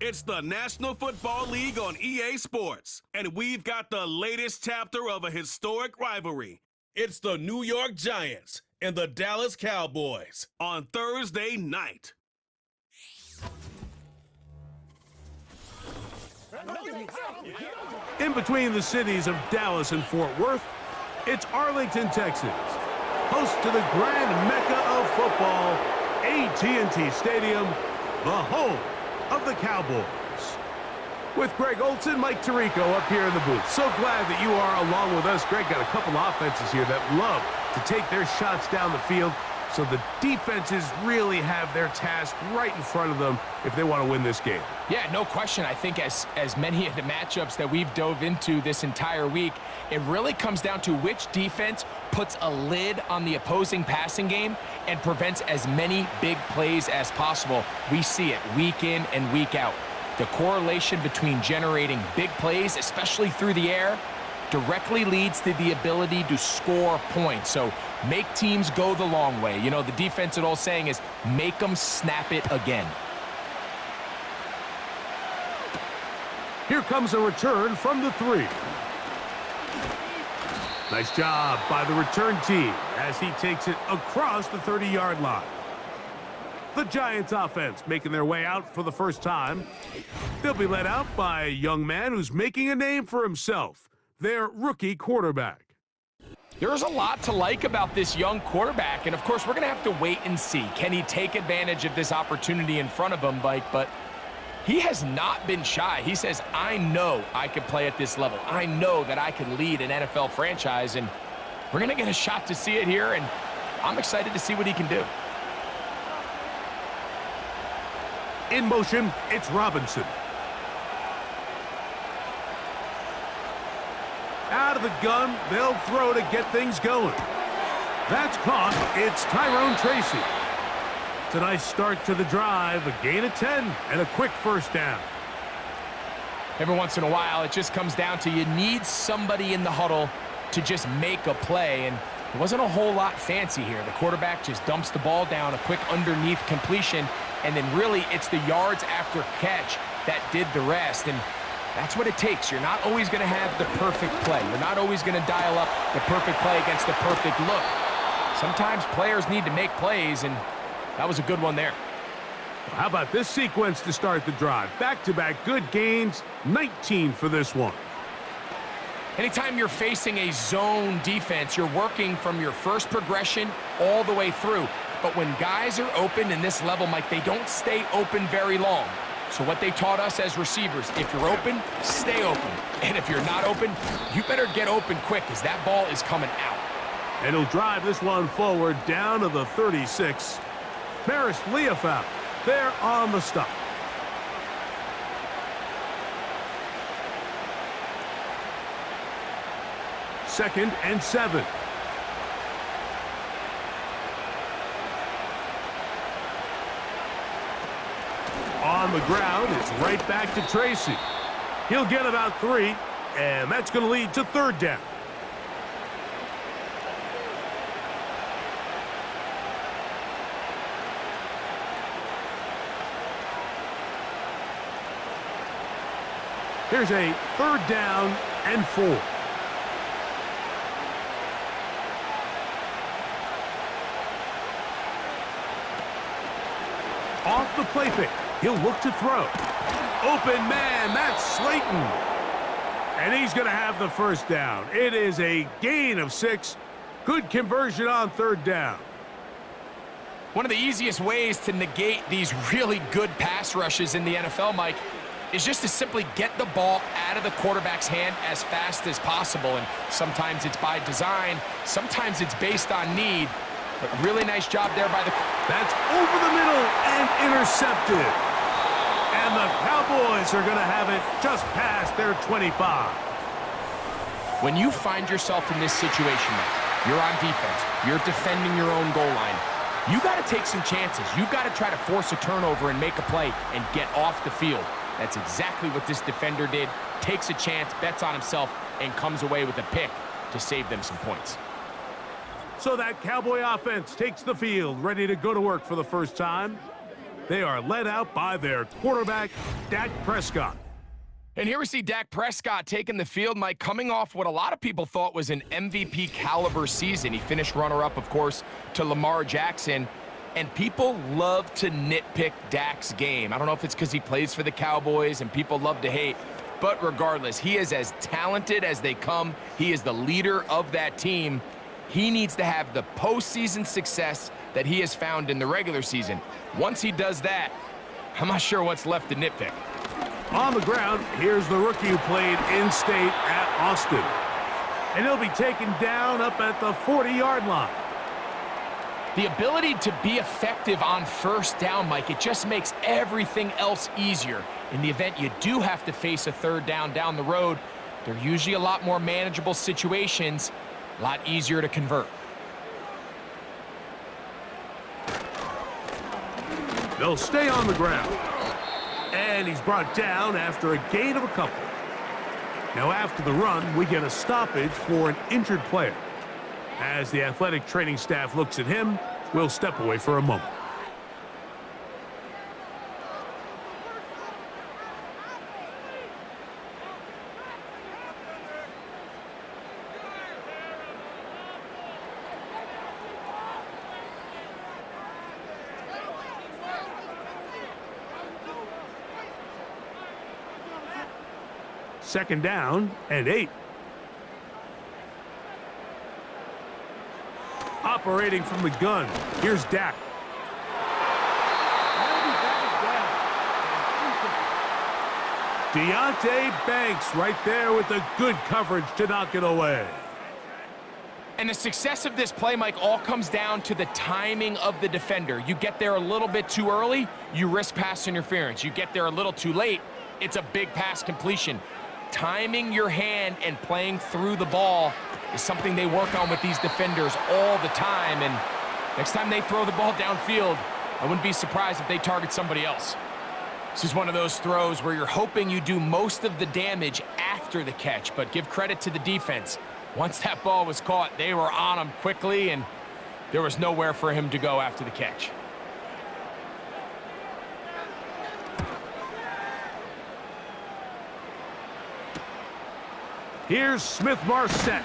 It's the National Football League on EA Sports, and we've got the latest chapter of a historic rivalry. It's the New York Giants and the Dallas Cowboys on Thursday night. In between the cities of Dallas and Fort Worth, it's Arlington, Texas, host to the grand mecca of football, AT&T Stadium, the home of the Cowboys. With Greg Olson, Mike Tirico up here in the booth. So glad that you are along with us. Greg got a couple offenses here that love to take their shots down the field, so the defenses really have their task right in front of them if they want to win this game. Yeah, no question. I think as many of the matchups that we've dove into this entire week, it really comes down to which defense puts a lid on the opposing passing game and prevents as many big plays as possible. We see it week in and week out. The correlation between generating big plays, especially through the air, directly leads to the ability to score points. So make teams go the long way. You know, the defense, old saying is, make them snap it again. Here comes a return from the 3. Nice job by the return team as he takes it across the 30-yard line. The Giants offense making their way out for the first time. They'll be led out by a young man who's making a name for himself, their rookie quarterback. There's a lot to like about this young quarterback, and of course, we're going to have to wait and see. Can he take advantage of this opportunity in front of him, Mike? But he has not been shy. He says, I know I can play at this level. I know that I can lead an NFL franchise, and we're going to get a shot to see it here, and I'm excited to see what he can do. In motion, it's Robinson. Out of the gun, they'll throw to get things going. That's caught. It's Tyrone Tracy. It's a nice start to the drive, a gain of 10, and a quick first down. Every once in a while, it just comes down to you need somebody in the huddle to just make a play, and it wasn't a whole lot fancy here. The quarterback just dumps the ball down, a quick underneath completion, and then really it's the yards after catch that did the rest. And that's what it takes. You're not always going to have the perfect play. You're not always going to dial up the perfect play against the perfect look. Sometimes players need to make plays, and that was a good one there. How about this sequence to start the drive? Back-to-back good gains, 19 for this one. Anytime you're facing a zone defense, you're working from your first progression all the way through. But when guys are open in this level, Mike, they don't stay open very long. So what they taught us as receivers, if you're open, stay open. And if you're not open, you better get open quick, because that ball is coming out. And he'll drive this one forward down to the 36. Maris Leofau there on the stop. Second and 7. On the ground, it's right back to Tracy. He'll get about 3, and that's going to lead to third down. Here's a third down and 4. Off the play fake. He'll look to throw. Open man, that's Slayton. And he's going to have the first down. It is a gain of 6. Good conversion on third down. One of the easiest ways to negate these really good pass rushes in the NFL, Mike, is just to simply get the ball out of the quarterback's hand as fast as possible. And sometimes it's by design, sometimes it's based on need. But really nice job there by the... That's over the middle and intercepted. And the Cowboys are going to have it just past their 25. When you find yourself in this situation, Mike, you're on defense, you're defending your own goal line, you got to take some chances. You've got to try to force a turnover and make a play and get off the field. That's exactly what this defender did. Takes a chance, bets on himself, and comes away with a pick to save them some points. So that Cowboy offense takes the field, ready to go to work for the first time. They are led out by their quarterback, Dak Prescott. And here we see Dak Prescott taking the field, Mike, coming off what a lot of people thought was an MVP caliber season. He finished runner-up, of course, to Lamar Jackson. And people love to nitpick Dak's game. I don't know if it's because he plays for the Cowboys and people love to hate. But regardless, he is as talented as they come. He is the leader of that team. He needs to have the postseason success that he has found in the regular season. Once he does that, I'm not sure what's left to nitpick. On the ground, here's the rookie who played in-state at Austin. And he'll be taken down up at the 40-yard line. The ability to be effective on first down, Mike, it just makes everything else easier. In the event you do have to face a third down the road, they're usually a lot more manageable situations, a lot easier to convert. They'll stay on the ground. And he's brought down after a gain of a couple. Now after the run, we get a stoppage for an injured player. As the athletic training staff looks at him, we'll step away for a moment. Second down and 8. Operating from the gun, here's Dak. Deontay Banks right there with the good coverage to knock it away. And the success of this play, Mike, all comes down to the timing of the defender. You get there a little bit too early, you risk pass interference. You get there a little too late, it's a big pass completion. Timing your hand and playing through the ball is something they work on with these defenders all the time. And next time they throw the ball downfield, I wouldn't be surprised if they target somebody else. This is one of those throws where you're hoping you do most of the damage after the catch, but give credit to the defense. Once that ball was caught, they were on him quickly, and there was nowhere for him to go after the catch. Here's Smith-Marset.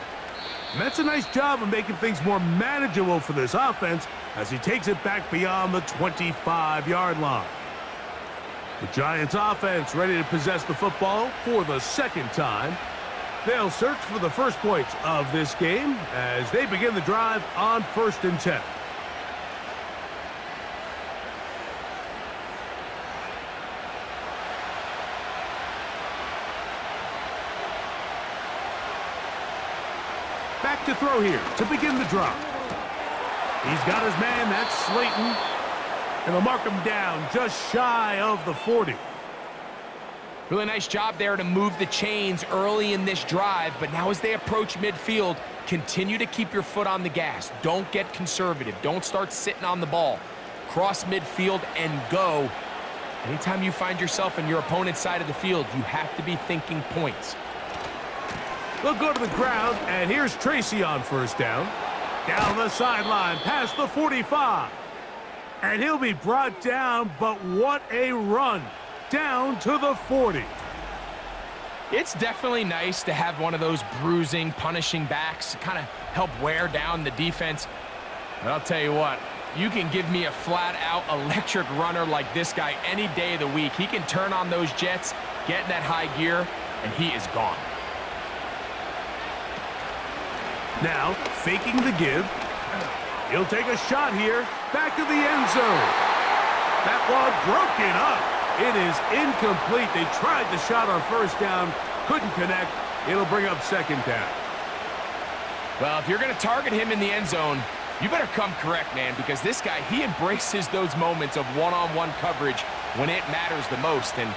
And that's a nice job of making things more manageable for this offense as he takes it back beyond the 25-yard line. The Giants offense ready to possess the football for the second time. They'll search for the first points of this game as they begin the drive on 1st and 10. Back to throw here to begin the drive. He's got his man, that's Slayton. And they'll mark him down just shy of the 40. Really nice job there to move the chains early in this drive, but now as they approach midfield, continue to keep your foot on the gas. Don't get conservative. Don't start sitting on the ball. Cross midfield and go. Anytime you find yourself in your opponent's side of the field, you have to be thinking points. They'll go to the ground, and here's Tracy on 1st down. Down the sideline, past the 45. And he'll be brought down, but what a run. Down to the 40. It's definitely nice to have one of those bruising, punishing backs to kind of help wear down the defense. But I'll tell you what, you can give me a flat-out electric runner like this guy any day of the week. He can turn on those jets, get in that high gear, and he is gone. Now, faking the give. He'll take a shot here. Back to the end zone. That one broken up. It is incomplete. They tried the shot on 1st down. Couldn't connect. It'll bring up 2nd down. Well, if you're going to target him in the end zone, you better come correct, man, because this guy, he embraces those moments of one-on-one coverage when it matters the most. And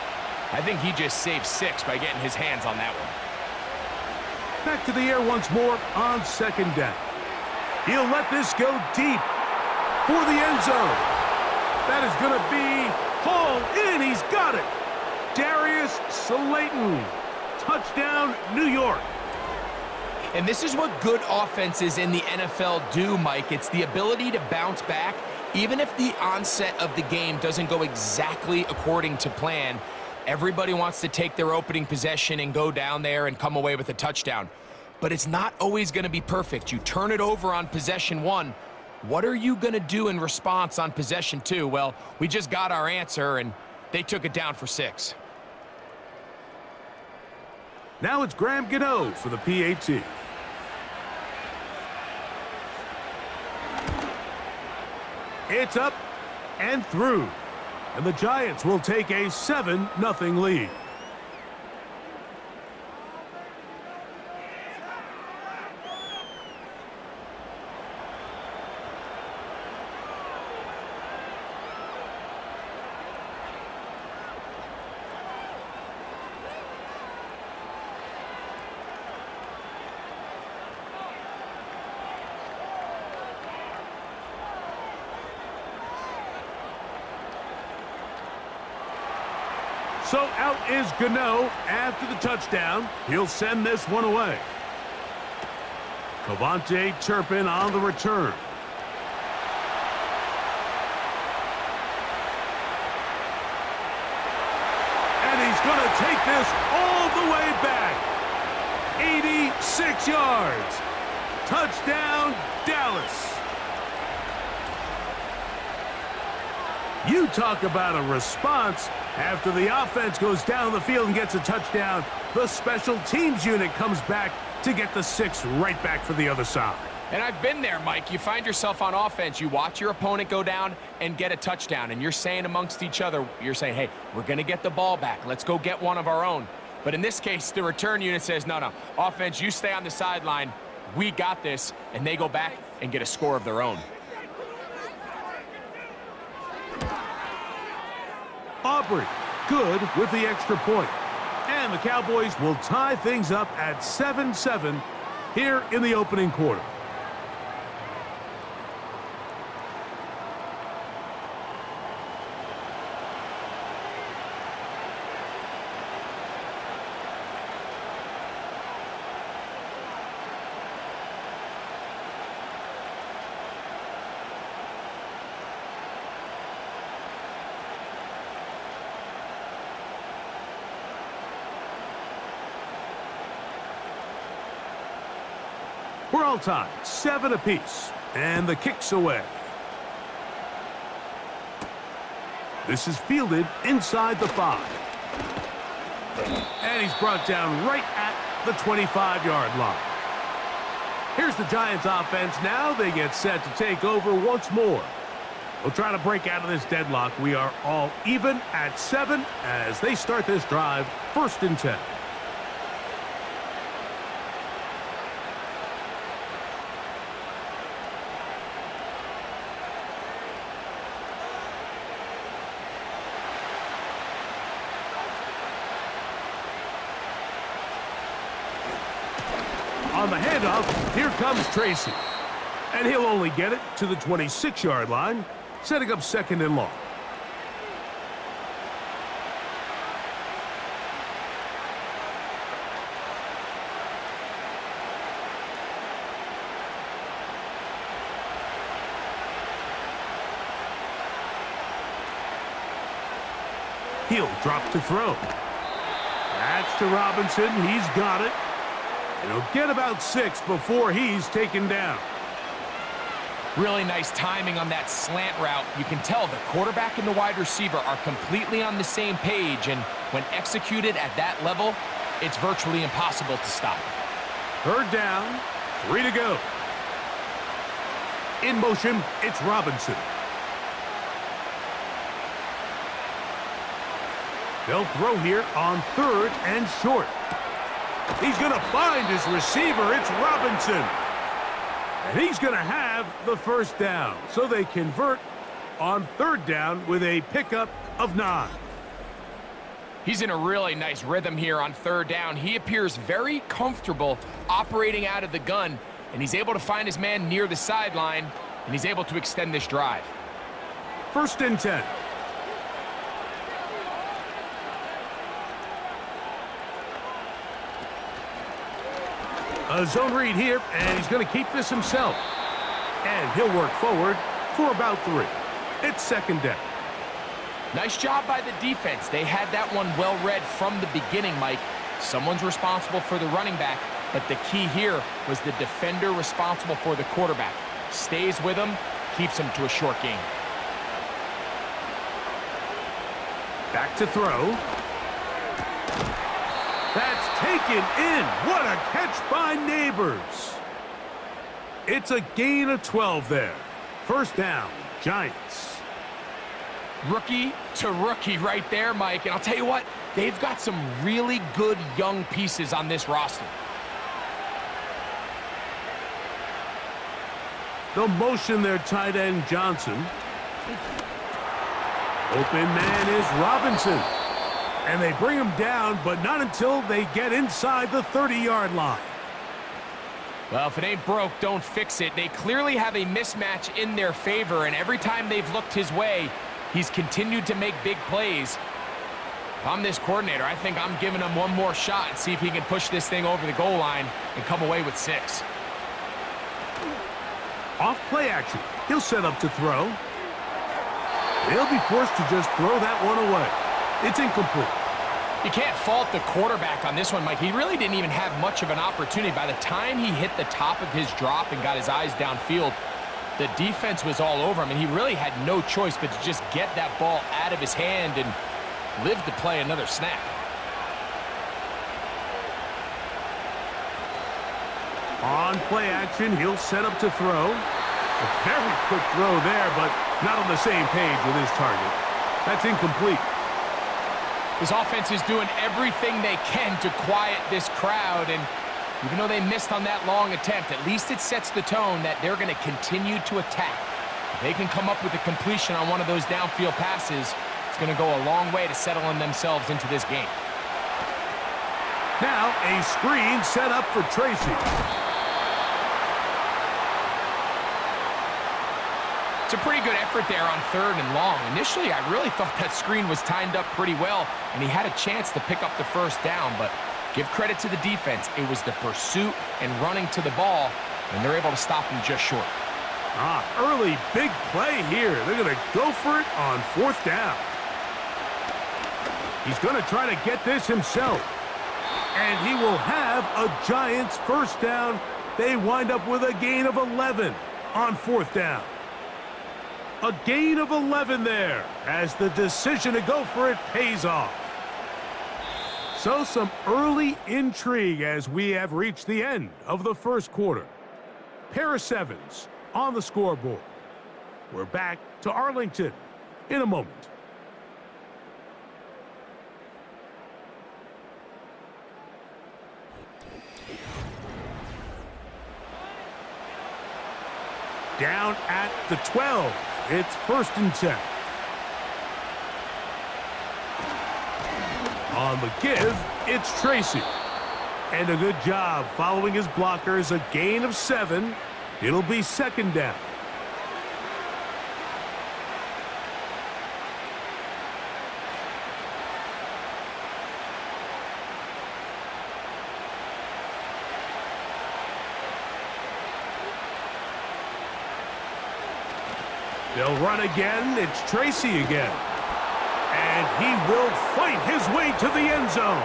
I think he just saved 6 by getting his hands on that one. Back to the air once more on 2nd down. He'll let this go deep for the end zone. That is going to be hauled in. He's got it. Darius Slayton. Touchdown, New York. And this is what good offenses in the NFL do, Mike. It's the ability to bounce back Even if the onset of the game doesn't go exactly according to plan, everybody wants to take their opening possession and go down there and come away with a touchdown. But it's not always going to be perfect. You turn it over on possession 1. What are you going to do in response on possession 2? Well, we just got our answer, and they took it down for 6. Now it's Graham Gano for the PAT. It's up and through. And the Giants will take a 7-0 lead. So out is Gano after the touchdown. He'll send this one away. Cavante Turpin on the return. And he's going to take this all the way back. 86 yards. Touchdown, Dallas. You talk about a response. After the offense goes down the field and gets a touchdown, the special teams unit comes back to get the 6 right back for the other side. And I've been there, Mike. You find yourself on offense. You watch your opponent go down and get a touchdown, and you're saying amongst each other, you're saying, hey, we're going to get the ball back. Let's go get one of our own. But in this case, the return unit says, no, offense, you stay on the sideline. We got this, and they go back and get a score of their own. Aubrey, good with the extra point. And the Cowboys will tie things up at 7-7 here in the opening quarter. We're all tied, 7 apiece, and the kick's away. This is fielded inside the 5. And he's brought down right at the 25-yard line. Here's the Giants offense now. They get set to take over once more. They'll try to break out of this deadlock. We are all even at 7 as they start this drive, 1st and 10. On the handoff, here comes Tracy. And he'll only get it to the 26-yard line, setting up 2nd and long. He'll drop to throw. That's to Robinson. He's got it. And he'll get about 6 before he's taken down. Really nice timing on that slant route. You can tell the quarterback and the wide receiver are completely on the same page, and when executed at that level, it's virtually impossible to stop. 3rd down, 3 to go. In motion, it's Robinson. They'll throw here on 3rd and short. He's going to find his receiver. It's Robinson. And he's going to have the 1st down. So they convert on 3rd down with a pickup of 9. He's in a really nice rhythm here on 3rd down. He appears very comfortable operating out of the gun, and he's able to find his man near the sideline, and he's able to extend this drive. 1st and 10. A zone read here, and he's going to keep this himself. And he'll work forward for about 3. It's second down. Nice job by the defense. They had that one well read from the beginning, Mike. Someone's responsible for the running back, but the key here was the defender responsible for the quarterback. Stays with him, keeps him to a short gain. Back to throw. That's taken in. What a catch by Neighbors. It's a gain of 12 there. First down, Giants. Rookie to rookie right there, Mike. And I'll tell you what, they've got some really good young pieces on this roster. They'll motion their tight end, Johnson. Open man is Robinson. And they bring him down, but not until they get inside the 30-yard line. Well, if it ain't broke, don't fix it. They clearly have a mismatch in their favor, and every time they've looked his way, he's continued to make big plays. If I'm this coordinator, I think I'm giving him one more shot and see if he can push this thing over the goal line and come away with 6. Off play action. He'll set up to throw. They'll be forced to just throw that one away. It's incomplete. You can't fault the quarterback on this one, Mike. He really didn't even have much of an opportunity. By the time he hit the top of his drop and got his eyes downfield, the defense was all over him, and he really had no choice but to just get that ball out of his hand and live to play another snap. On play action, he'll set up to throw. A very quick throw there, but not on the same page with his target. That's incomplete. This offense is doing everything they can to quiet this crowd, and even though they missed on that long attempt, at least it sets the tone that they're going to continue to attack. If they can come up with a completion on one of those downfield passes, it's going to go a long way to settling themselves into this game. Now a screen set up for Tracy. It's a pretty good effort there on 3rd and long. Initially, I really thought that screen was timed up pretty well, and he had a chance to pick up the first down, but give credit to the defense. It was the pursuit and running to the ball, and they're able to stop him just short. Early big play here. They're going to go for it on 4th down. He's going to try to get this himself, and he will have a Giants first down. They wind up with a gain of 11 on 4th down. A gain of 11 there as the decision to go for it pays off. So some early intrigue as we have reached the end of the first quarter. Pair of 7s on the scoreboard. We're back to Arlington in a moment. Down at the 12. It's 1st and 10. On the give, it's Tracy. And a good job following his blockers, a gain of 7. It'll be 2nd down. They'll run again. It's Tracy again. And he will fight his way to the end zone.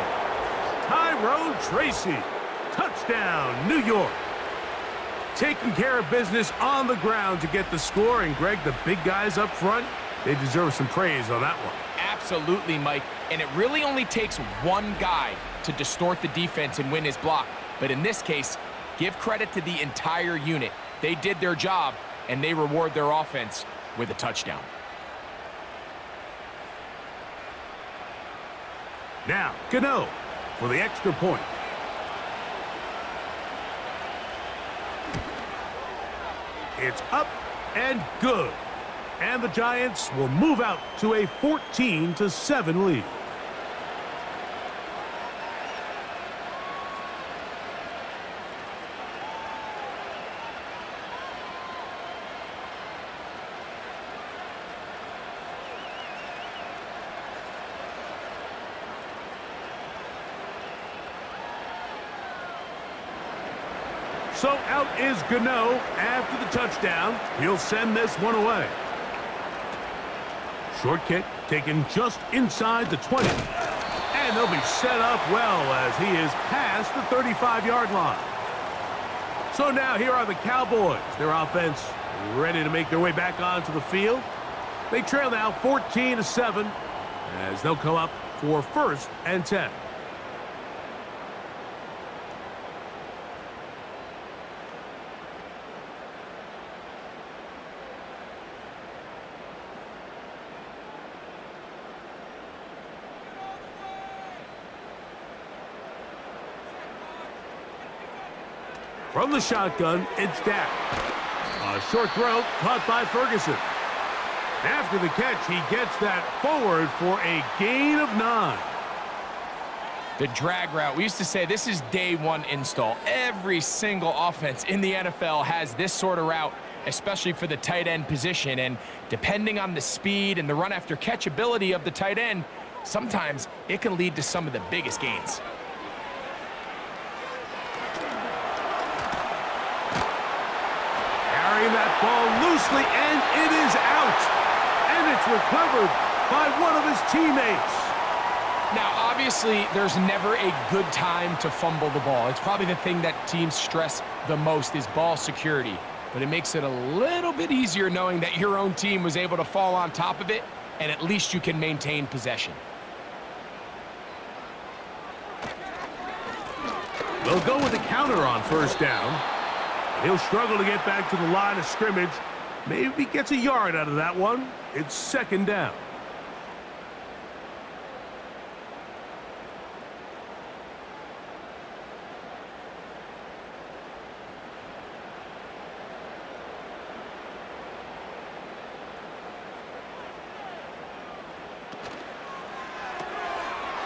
Tyrone Tracy. Touchdown, New York. Taking care of business on the ground to get the score. And, Greg, the big guys up front, they deserve some praise on that one. Absolutely, Mike. And it really only takes one guy to distort the defense and win his block. But in this case, give credit to the entire unit. They did their job, and they reward their offense with a touchdown. Now, Gano for the extra point. It's up and good. And the Giants will move out to a 14-7 lead. So out is Gano after the touchdown. He'll send this one away. Short kick taken just inside the 20. And they'll be set up well as he is past the 35-yard line. So now here are the Cowboys. Their offense ready to make their way back onto the field. They trail now 14-7 as they'll come up for 1st and 10. From the shotgun, it's Dak. A short throw caught by Ferguson. After the catch, he gets that forward for a gain of 9. The drag route. We used to say this is day one install. Every single offense in the NFL has this sort of route, especially for the tight end position. And depending on the speed and the run after catch ability of the tight end, sometimes it can lead to some of the biggest gains. Carrying that ball loosely, and it is out. And it's recovered by one of his teammates. Now, obviously, there's never a good time to fumble the ball. It's probably the thing that teams stress the most is ball security. But it makes it a little bit easier knowing that your own team was able to fall on top of it, and at least you can maintain possession. They'll go with a counter on 1st down. He'll struggle to get back to the line of scrimmage. Maybe gets a yard out of that one. It's 2nd down.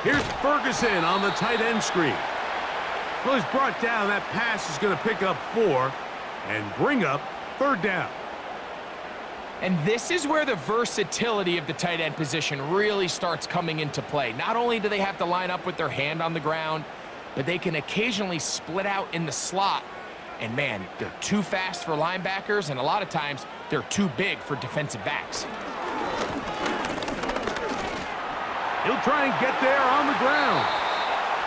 Here's Ferguson on the tight end screen. Well, he's brought down. That pass is going to pick up 4 and bring up 3rd down. And this is where the versatility of the tight end position really starts coming into play. Not only do they have to line up with their hand on the ground, but they can occasionally split out in the slot. And man, they're too fast for linebackers, and a lot of times they're too big for defensive backs. He'll try and get there on the ground.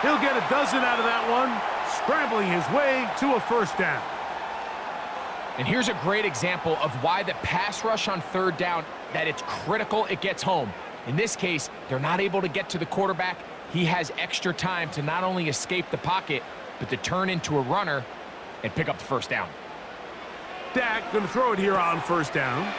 He'll get a dozen out of that one, scrambling his way to a 1st down. And here's a great example of why the pass rush on 3rd down, that it's critical it gets home. In this case, they're not able to get to the quarterback. He has extra time to not only escape the pocket, but to turn into a runner and pick up the 1st down. Dak going to throw it here on 1st down.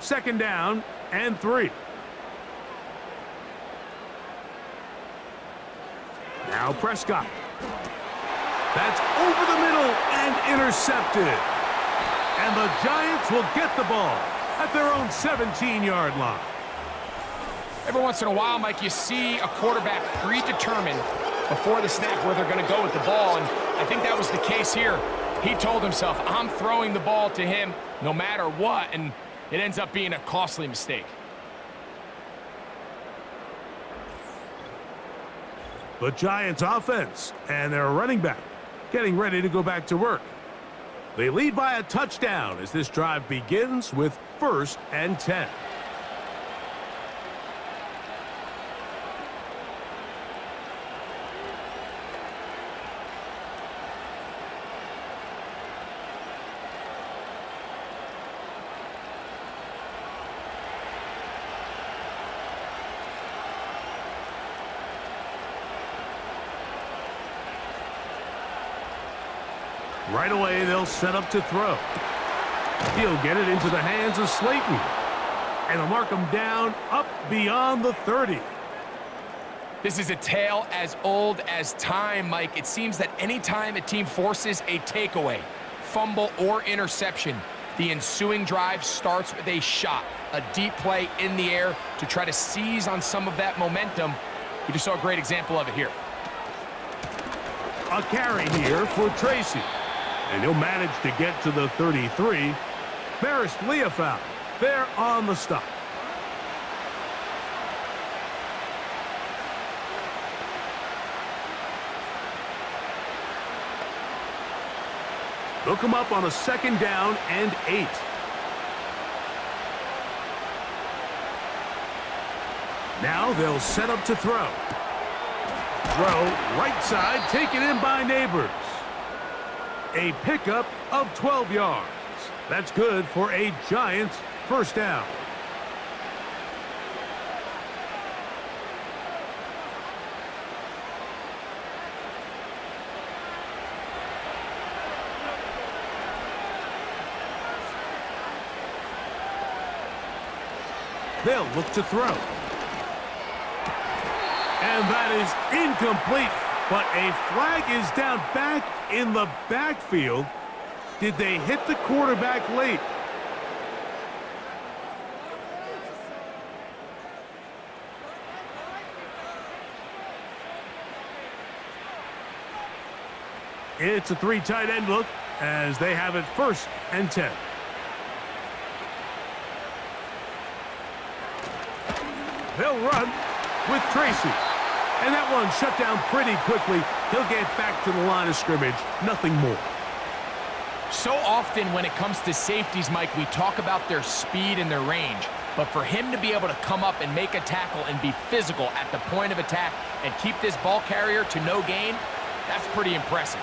Second down and 3. Now Prescott. That's over the middle and intercepted. And the Giants will get the ball at their own 17-yard line. Every once in a while, Mike, you see a quarterback predetermined before the snap where they're going to go with the ball, and I think that was the case here. He told himself, I'm throwing the ball to him no matter what, and it ends up being a costly mistake. The Giants offense and their running back getting ready to go back to work. They lead by a touchdown as this drive begins with 1st and 10. Right away, they'll set up to throw. He'll get it into the hands of Slayton. And they'll mark him down up beyond the 30. This is a tale as old as time, Mike. It seems that anytime a team forces a takeaway, fumble, or interception, the ensuing drive starts with a shot, a deep play in the air to try to seize on some of that momentum. We just saw a great example of it here. A carry here for Tracy. And he'll manage to get to the 33. Barris Leofau They're on the stop. They'll come up on a 2nd down and 8. Now they'll set up to throw. Throw, right side, taken in by Neighbors. A pickup of 12 yards. That's good for a Giants 1st down. They'll look to throw. And that is incomplete, but a flag is down back in the backfield. Did they hit the quarterback late? It's a 3 tight end look as they have it 1st and 10. They'll run with Tracy. And that one shut down pretty quickly. He'll get back to the line of scrimmage. Nothing more. So often when it comes to safeties, Mike, we talk about their speed and their range. But for him to be able to come up and make a tackle and be physical at the point of attack and keep this ball carrier to no gain, that's pretty impressive.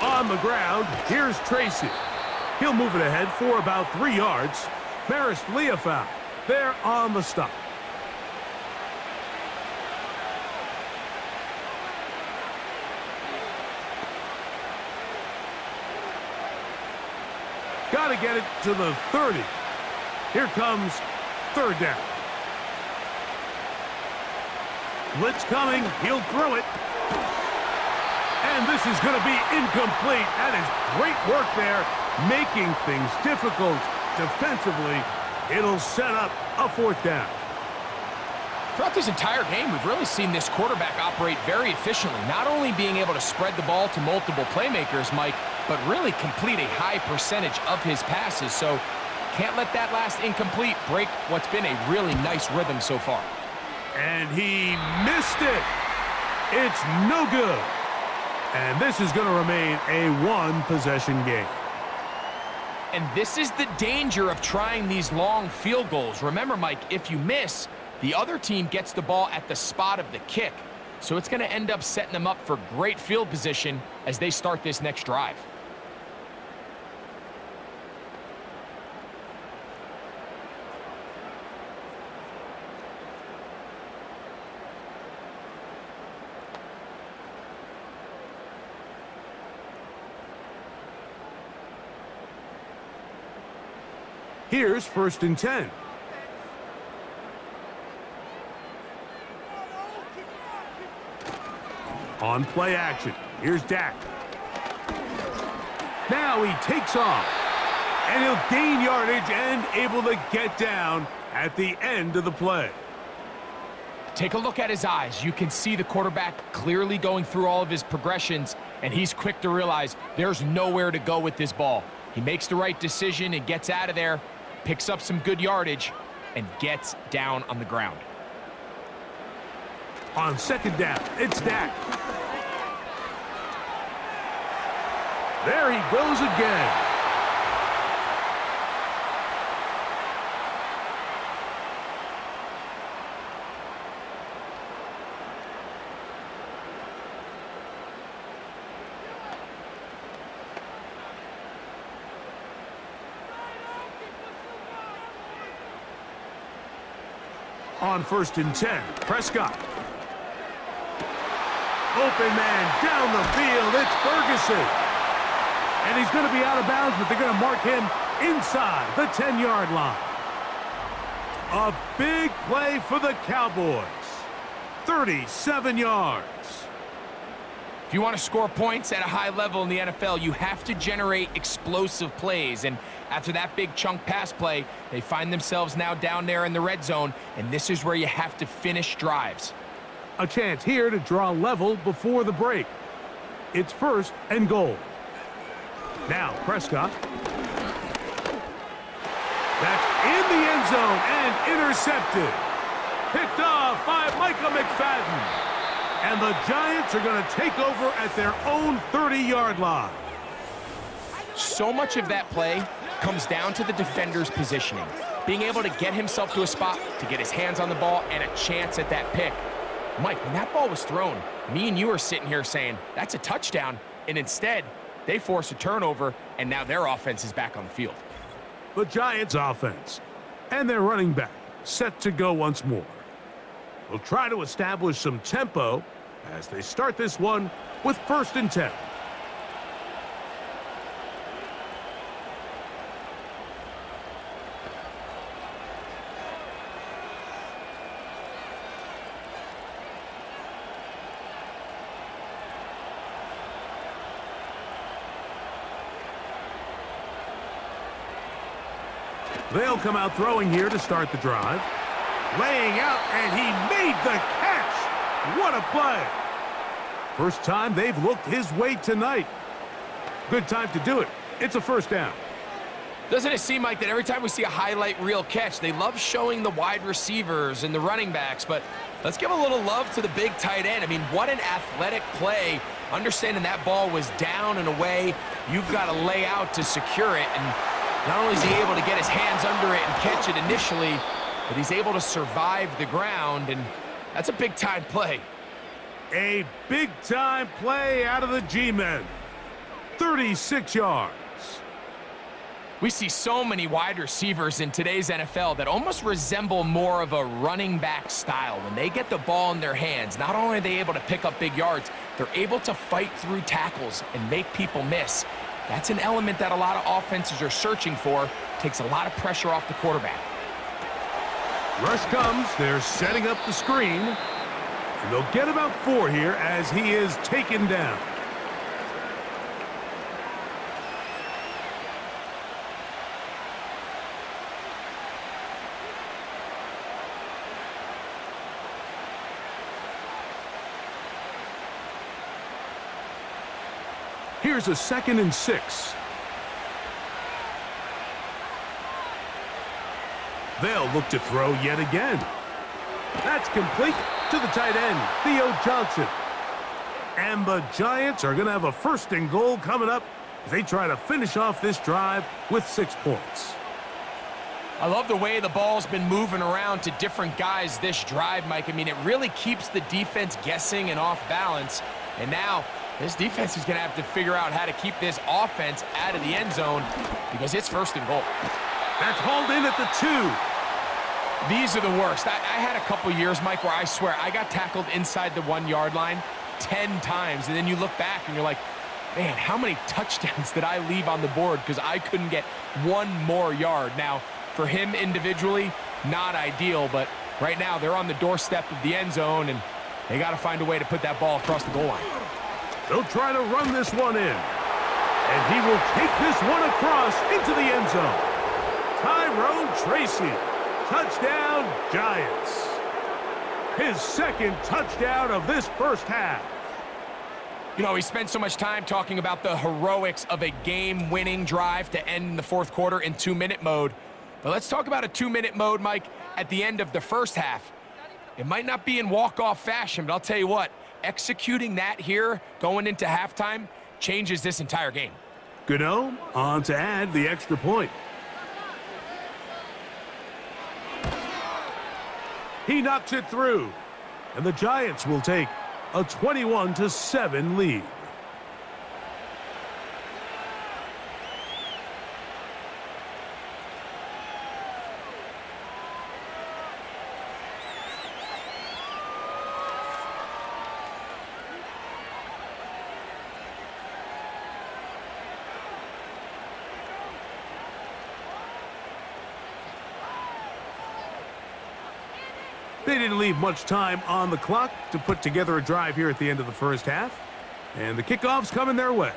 On the ground, here's Tracy. He'll move it ahead for about 3 yards. Maris Leofow, they're on the stop. Got to get it to the 30. Here comes 3rd down. Blitz coming. He'll throw it. And this is going to be incomplete. That is great work there, making things difficult defensively. It'll set up a 4th down. Throughout this entire game, we've really seen this quarterback operate very efficiently, not only being able to spread the ball to multiple playmakers, Mike, but really complete a high percentage of his passes. So can't let that last incomplete break what's been a really nice rhythm so far. And he missed it. It's no good. And this is going to remain a 1-possession game. And this is the danger of trying these long field goals. Remember, Mike, if you miss, the other team gets the ball at the spot of the kick. So it's going to end up setting them up for great field position as they start this next drive. Here's 1st and 10. On play action, here's Dak. Now he takes off, and he'll gain yardage and able to get down at the end of the play. Take a look at his eyes. You can see the quarterback clearly going through all of his progressions, and he's quick to realize there's nowhere to go with this ball. He makes the right decision and gets out of there, picks up some good yardage, and gets down on the ground. On 2nd down, it's Dak. There he goes again. On 1st and 10, Prescott. Open man down the field. It's Ferguson. And he's going to be out of bounds, but they're going to mark him inside the 10-yard line. A big play for the Cowboys. 37 yards. If you want to score points at a high level in the NFL, you have to generate explosive plays. And after that big chunk pass play, they find themselves now down there in the red zone, and this is where you have to finish drives. A chance here to draw level before the break. It's 1st and goal. Now Prescott. That's in the end zone and intercepted. Picked off by Micah McFadden. And the Giants are going to take over at their own 30-yard line. So much of that play comes down to the defender's positioning. Being able to get himself to a spot, to get his hands on the ball, and a chance at that pick. Mike, when that ball was thrown, me and you are sitting here saying, that's a touchdown. And instead, they force a turnover, and now their offense is back on the field. The Giants' offense. And their running back set to go once more. They'll try to establish some tempo as they start this one with 1st and 10. They'll come out throwing here to start the drive. Laying out, and he made the catch. What a play. First time they've looked his way tonight. Good time to do it. It's a 1st down. Doesn't it seem like that every time we see a highlight reel catch, they love showing the wide receivers and the running backs, but let's give a little love to the big tight end. I mean, what an athletic play. Understanding that ball was down and away, you've got to lay out to secure it, and not only is he able to get his hands under it and catch it initially, but he's able to survive the ground, and that's a big-time play. A big-time play out of the G-men. 36 yards. We see so many wide receivers in today's NFL that almost resemble more of a running back style. When they get the ball in their hands, not only are they able to pick up big yards, they're able to fight through tackles and make people miss. That's an element that a lot of offenses are searching for. Takes a lot of pressure off the quarterback. Rush comes. They're setting up the screen. And they'll get about 4 here as he is taken down. Here's a 2nd and 6. They'll look to throw yet again. That's complete to the tight end, Theo Johnson. And the Giants are going to have a 1st and goal coming up as they try to finish off this drive with 6 points. I love the way the ball's been moving around to different guys this drive, Mike. I mean, it really keeps the defense guessing and off balance. And now this defense is going to have to figure out how to keep this offense out of the end zone because it's 1st and goal. That's hauled in at the 2. These are the worst. I had a couple years, Mike, where I swear I got tackled inside the 1-yard line 10 times. And then you look back and you're like, man, how many touchdowns did I leave on the board because I couldn't get 1 more yard? Now, for him individually, not ideal, but right now they're on the doorstep of the end zone, and they got to find a way to put that ball across the goal line. They'll try to run this one in. And he will take this one across into the end zone. Tyrone Tracy. Touchdown, Giants. His 2nd touchdown of this 1st half. You know, we spent so much time talking about the heroics of a game-winning drive to end the 4th quarter in 2-minute mode. But let's talk about a 2-minute mode, Mike, at the end of the 1st half. It might not be in walk-off fashion, but I'll tell you what, executing that here going into halftime changes this entire game. Gano on to add the extra point. He knocks it through, and the Giants will take a 21-7 lead. They didn't leave much time on the clock to put together a drive here at the end of the 1st half. And the kickoff's coming their way.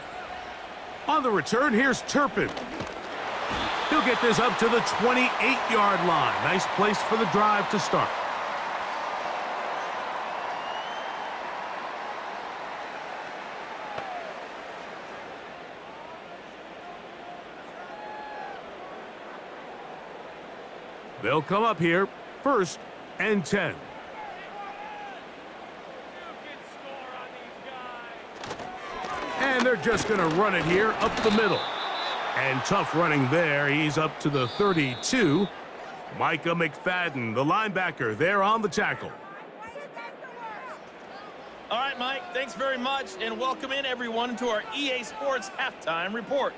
On the return, here's Turpin. He'll get this up to the 28-yard line. Nice place for the drive to start. They'll come up here, 1st and 10. And they're just going to run it here up the middle. And tough running there. He's up to the 32. Micah McFadden, the linebacker, there on the tackle. All right, Mike, thanks very much, and welcome in everyone to our EA Sports Halftime Report.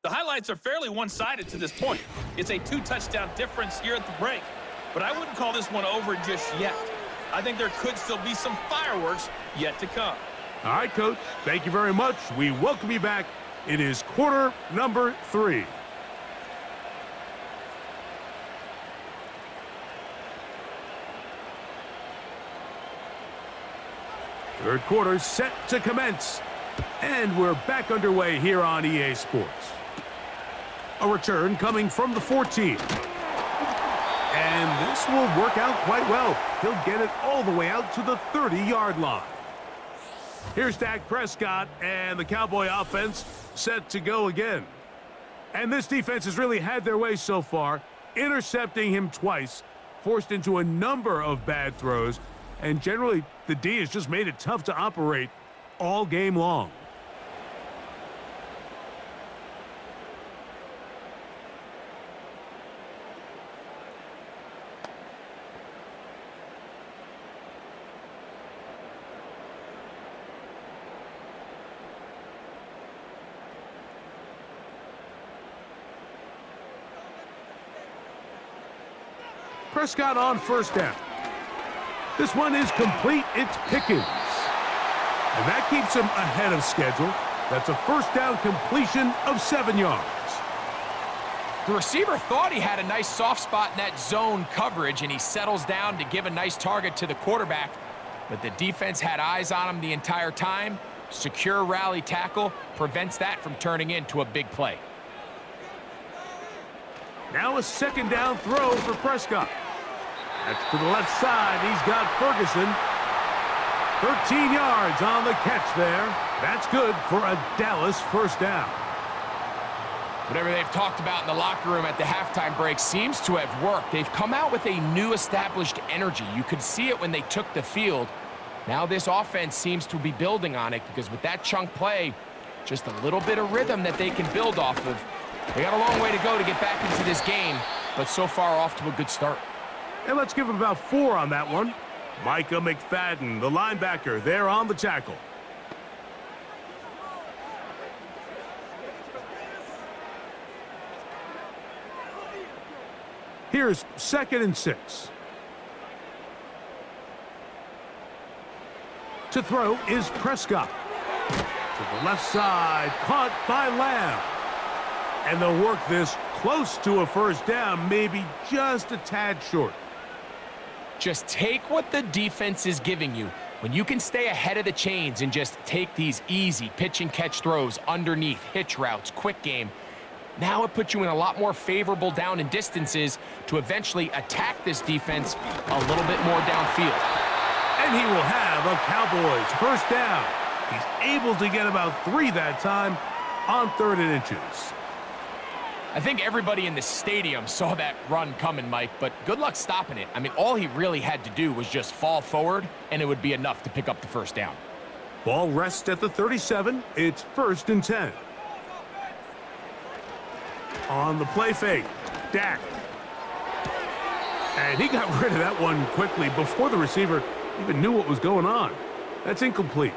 The highlights are fairly one-sided to this point. It's a 2-touchdown difference here at the break, but I wouldn't call this one over just yet. I think there could still be some fireworks yet to come. All right, Coach. Thank you very much. We welcome you back. It is quarter number 3. Third quarter set to commence. And we're back underway here on EA Sports. A return coming from the 14. And this will work out quite well. He'll get it all the way out to the 30-yard line. Here's Dak Prescott and the Cowboy offense set to go again. And this defense has really had their way so far, intercepting him twice, forced into a number of bad throws, and generally the D has just made it tough to operate all game long. Prescott on 1st down. This one is complete. It's Pickens. And that keeps him ahead of schedule. That's a 1st down completion of 7 yards. The receiver thought he had a nice soft spot in that zone coverage, and he settles down to give a nice target to the quarterback. But the defense had eyes on him the entire time. Secure rally tackle prevents that from turning into a big play. Now a 2nd down throw for Prescott. That's to the left side. He's got Ferguson. 13 yards on the catch there. That's good for a Dallas 1st down. Whatever they've talked about in the locker room at the halftime break seems to have worked. They've come out with a new established energy. You could see it when they took the field. Now this offense seems to be building on it because with that chunk play, just a little bit of rhythm that they can build off of. They got a long way to go to get back into this game, but so far off to a good start. And let's give him about 4 on that one. Micah McFadden, the linebacker, there on the tackle. Here's 2nd and 6. To throw is Prescott. To the left side, caught by Lamb. And they'll work this close to a 1st down, maybe just a tad short. Just take what the defense is giving you. When you can stay ahead of the chains and just take these easy pitch and catch throws underneath, hitch routes, quick game, now it puts you in a lot more favorable down and distances to eventually attack this defense a little bit more downfield. And he will have a Cowboys 1st down. He's able to get about 3 that time on 3rd and inches. I think everybody in the stadium saw that run coming, Mike, but good luck stopping it. I mean, all he really had to do was just fall forward, and it would be enough to pick up the 1st down. Ball rests at the 37. It's 1st and 10. On the play fake, Dak. And he got rid of that one quickly before the receiver even knew what was going on. That's incomplete.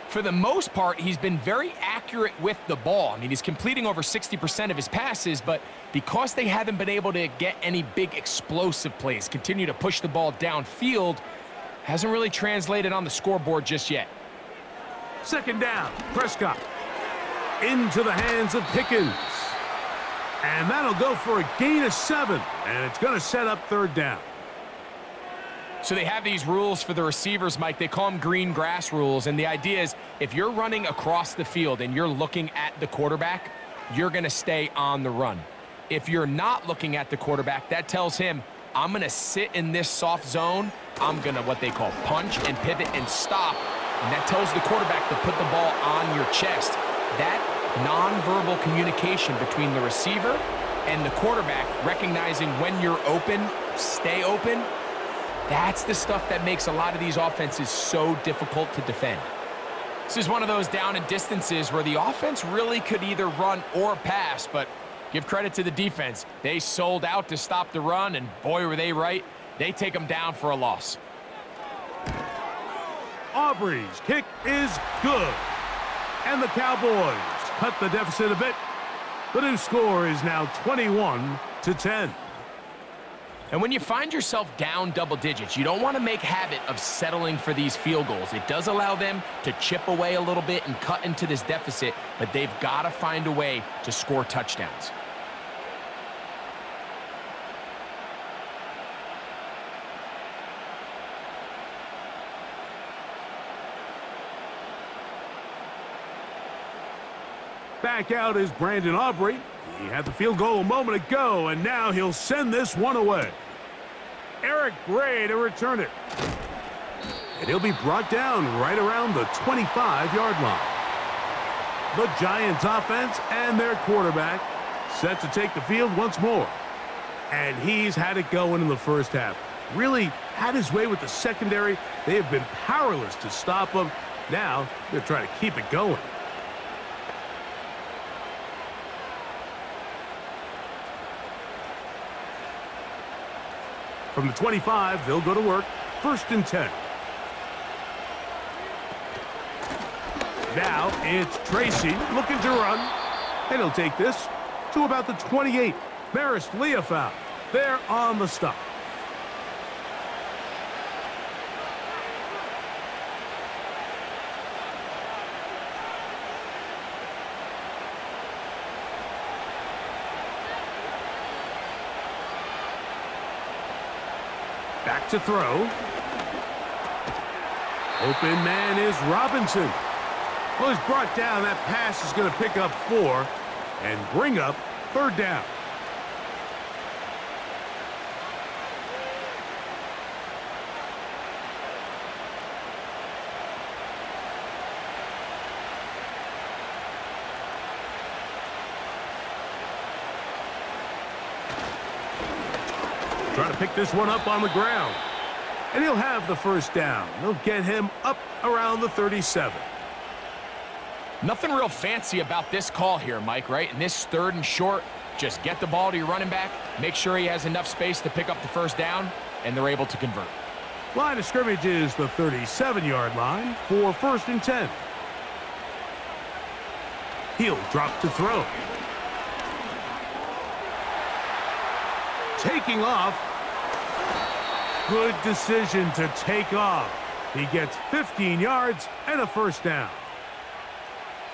For the most part, he's been very accurate with the ball. I mean, he's completing over 60% of his passes, but because they haven't been able to get any big explosive plays, continue to push the ball downfield, hasn't really translated on the scoreboard just yet. 2nd down, Prescott. Into the hands of Pickens. And that'll go for a gain of 7, and it's going to set up 3rd down. So they have these rules for the receivers, Mike. They call them green grass rules, and the idea is if you're running across the field and you're looking at the quarterback, you're going to stay on the run. If you're not looking at the quarterback, that tells him, I'm going to sit in this soft zone. I'm going to what they call punch and pivot and stop. And that tells the quarterback to put the ball on your chest. That nonverbal communication between the receiver and the quarterback, recognizing when you're open, stay open, that's the stuff that makes a lot of these offenses so difficult to defend. This is one of those down and distances where the offense really could either run or pass, but give credit to the defense. They sold out to stop the run, and boy, were they right. They take them down for a loss. Aubrey's kick is good. And the Cowboys cut the deficit a bit. The new score is now 21-10. And when you find yourself down double digits, you don't want to make habit of settling for these field goals. It does allow them to chip away a little bit and cut into this deficit, but they've got to find a way to score touchdowns. Back out is Brandon Aubrey. He had the field goal a moment ago, and now he'll send this one away. Eric Gray to return it. And he'll be brought down right around the 25-yard line. The Giants offense and their quarterback set to take the field once more. And he's had it going in the first half. Really had his way with the secondary. They have been powerless to stop him. Now they're trying to keep it going. From the 25, they'll go to work. 1st and 10. Now it's Tracy looking to run. And he'll take this to about the 28. Maris Leofow there on the stop. Back to throw. Open man is Robinson. Well, he's brought down. That pass is going to pick up 4 and bring up 3rd down. Trying to pick this one up on the ground. And he'll have the 1st down. They'll get him up around the 37. Nothing real fancy about this call here, Mike, right? In this 3rd and short, just get the ball to your running back, make sure he has enough space to pick up the 1st down, and they're able to convert. Line of scrimmage is the 37-yard line for 1st and 10. He'll drop to throw. Taking off. Good decision to take off. He gets 15 yards and a 1st down.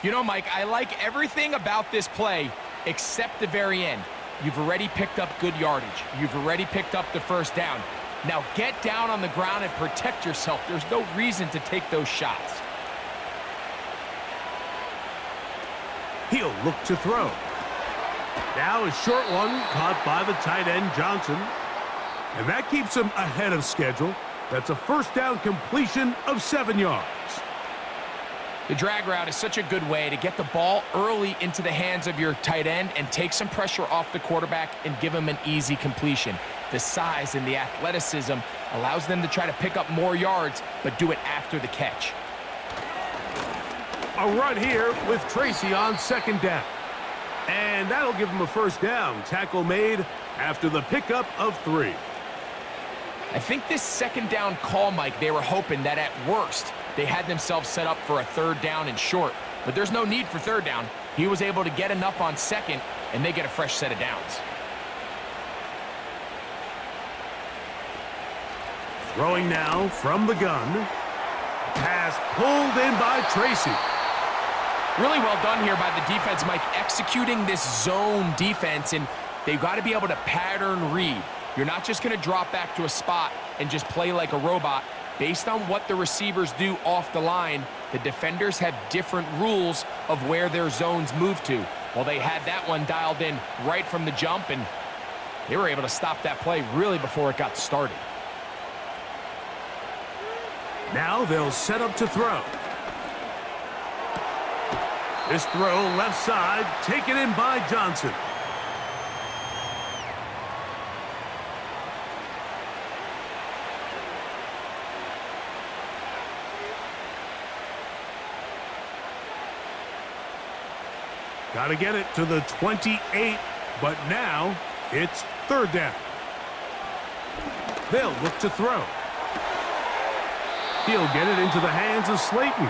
You know, Mike, I like everything about this play except the very end. You've already picked up good yardage. You've already picked up the 1st down. Now get down on the ground and protect yourself. There's no reason to take those shots. He'll look to throw. Now a short one caught by the tight end Johnson. And that keeps him ahead of schedule. That's a 1st down completion of 7 yards. The drag route is such a good way to get the ball early into the hands of your tight end and take some pressure off the quarterback and give him an easy completion. The size and the athleticism allows them to try to pick up more yards, but do it after the catch. A run here with Tracy on 2nd down. And that'll give him a 1st down. Tackle made after the pickup of 3. I think this 2nd down call, Mike, they were hoping that at worst they had themselves set up for a 3rd down and short. But there's no need for 3rd down. He was able to get enough on 2nd, and they get a fresh set of downs. Throwing now from the gun. Pass pulled in by Tracy. Really well done here by the defense, Mike, executing this zone defense, and they've got to be able to pattern read. You're not just going to drop back to a spot and just play like a robot. Based on what the receivers do off the line, the defenders have different rules of where their zones move to. Well, they had that one dialed in right from the jump, and they were able to stop that play really before it got started. Now they'll set up to throw. This throw left side, taken in by Johnson. Got to get it to the 28, but now it's third down. They'll look to throw. He'll get it into the hands of Slayton.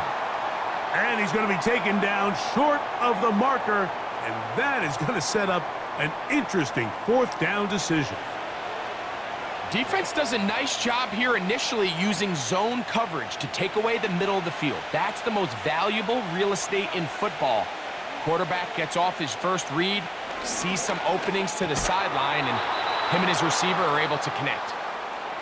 And he's going to be taken down short of the marker, and that is going to set up an interesting fourth down decision. Defense does a nice job here initially using zone coverage to take away the middle of the field. That's the most valuable real estate in football. Quarterback gets off his first read, sees some openings to the sideline, and him and his receiver are able to connect.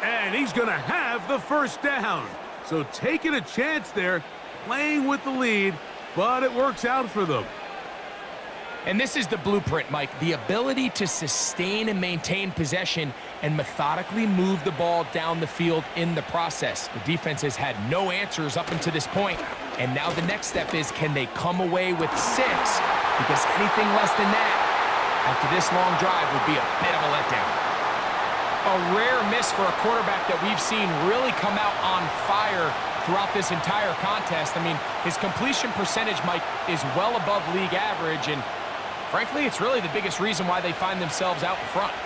And he's going to have the first down. So taking a chance there, playing with the lead, but it works out for them. And this is the blueprint, Mike. The ability to sustain and maintain possession and methodically move the ball down the field in the process. The defense has had no answers up until this point, and now the next step is, can they come away with 6? Because anything less than that after this long drive would be a bit of a letdown. A rare miss for a quarterback that we've seen really come out on fire throughout this entire contest. I mean, his completion percentage, Mike, is well above league average, and frankly, it's really the biggest reason why they find themselves out in front.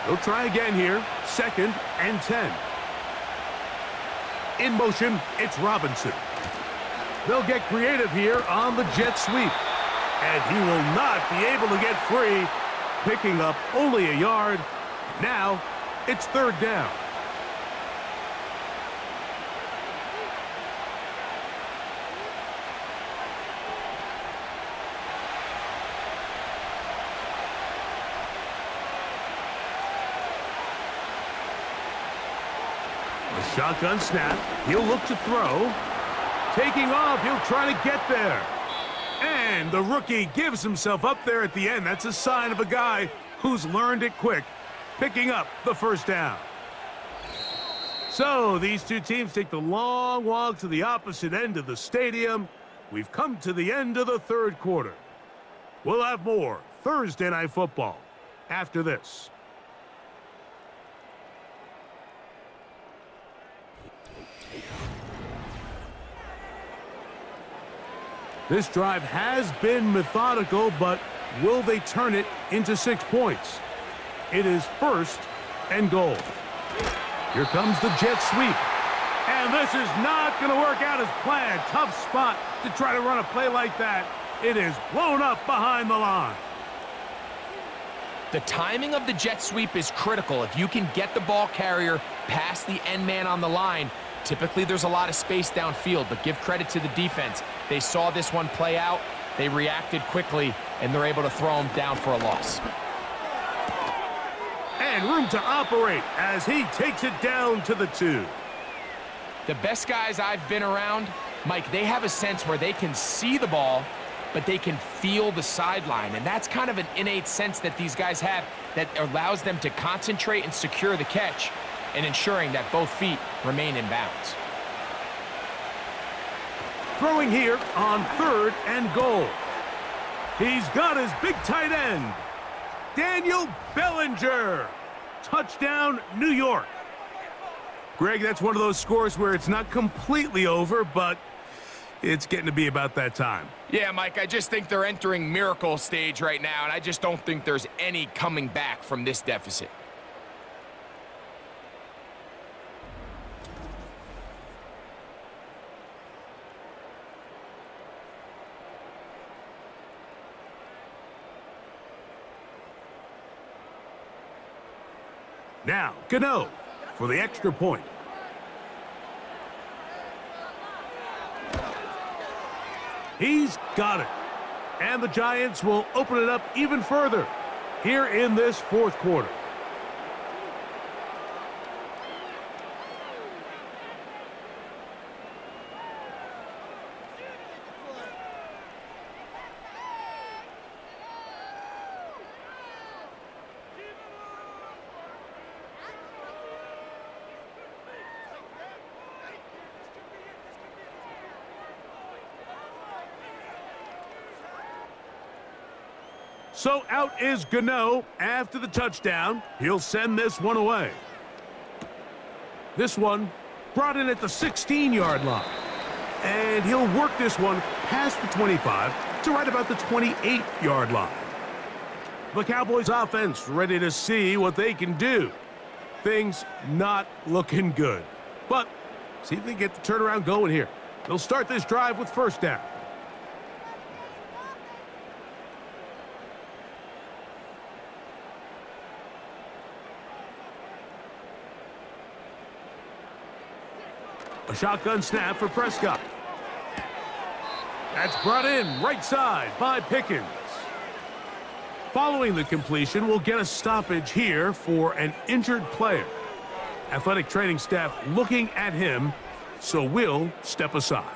They'll try again here, 2nd and 10. In motion, it's Robinson. They'll get creative here on the jet sweep. And he will not be able to get free, picking up only a yard. Now, it's third down. A shotgun snap. He'll look to throw. Taking off, he'll try to get there. And the rookie gives himself up there at the end. That's a sign of a guy who's learned it quick, picking up the first down. So these two teams take the long walk to the opposite end of the stadium. We've come to the end of the third quarter. We'll have more Thursday Night Football after this. This drive has been methodical, but will they turn it into 6 points? It is 1st and goal. Here comes the jet sweep. And this is not going to work out as planned. Tough spot to try to run a play like that. It is blown up behind the line. The timing of the jet sweep is critical. If you can get the ball carrier past the end man on the line, typically there's a lot of space downfield, but give credit to the defense. They saw this one play out, they reacted quickly, and they're able to throw him down for a loss. And room to operate as he takes it down to the 2. The best guys I've been around, Mike, they have a sense where they can see the ball, but they can feel the sideline. And that's kind of an innate sense that these guys have that allows them to concentrate and secure the catch and ensuring that both feet remain in bounds. Throwing here on 3rd and goal. He's got his big tight end, Daniel Bellinger. Touchdown, New York. Greg, that's one of those scores where it's not completely over, but it's getting to be about that time. Yeah, Mike, I just think they're entering miracle stage right now, and I just don't think there's any coming back from this deficit. Now, Gano for the extra point. He's got it. And the Giants will open it up even further here in this fourth quarter. So out is Gano after the touchdown. He'll send this one away. This one brought in at the 16-yard line. And he'll work this one past the 25 to right about the 28-yard line. The Cowboys offense ready to see what they can do. Things not looking good. But see if they get the turnaround going here. They'll start this drive with first down. A shotgun snap for Prescott. That's brought in right side by Pickens. Following the completion, we'll get a stoppage here for an injured player. Athletic training staff looking at him, so we'll step aside.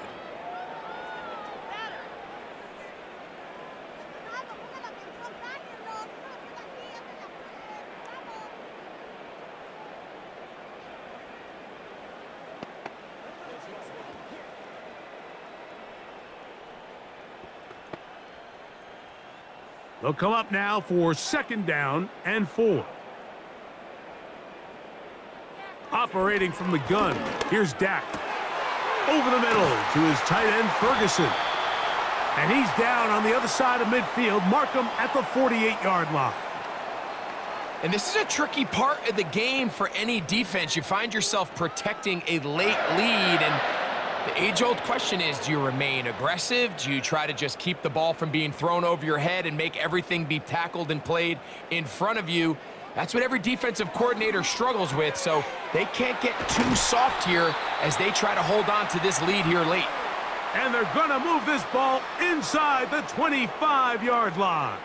They'll come up now for second down and 4. Operating from the gun, here's Dak. Over the middle to his tight end, Ferguson. And he's down on the other side of midfield. Mark him at the 48-yard line. And this is a tricky part of the game for any defense. You find yourself protecting a late lead, and the age-old question is, do you remain aggressive? Do you try to just keep the ball from being thrown over your head and make everything be tackled and played in front of you? That's what every defensive coordinator struggles with, so they can't get too soft here as they try to hold on to this lead here late. And they're going to move this ball inside the 25-yard line.